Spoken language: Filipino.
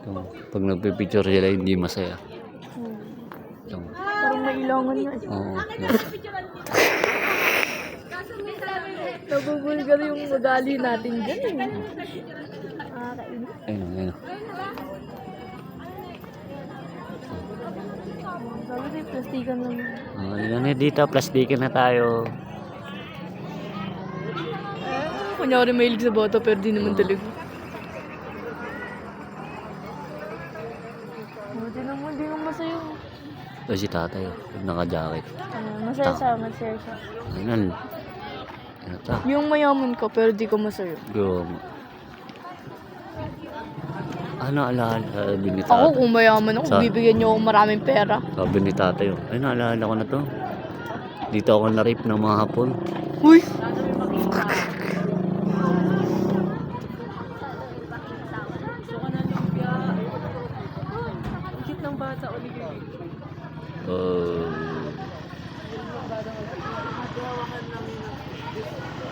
Yung, pag nagpipicture sila, hindi masaya. Yung, Parang mailangan nga. oo. Nabubulgar yung ugali natin dyan eh. Nakakainis. Ayun, ayun. Sabi ko yung plastikan lang. Ayun na dito, plastikin na tayo. Kunyari mahilig sa bata pero di naman talaga. Di naman masaya. O si tatay, naka-jacket. Masaya siya, masaya siya. Ayun. Ano ta? Yung mayaman ka pero di ka masaya. Yung... Ano alaala? Sabi ni Ako tatay. kung mayaman ako, Saan? bibigyan niyo ako maraming pera. Sabi ni tatay, ay naalala ko na to. Dito ako na-rape ng mga hapon. Uy! Uh,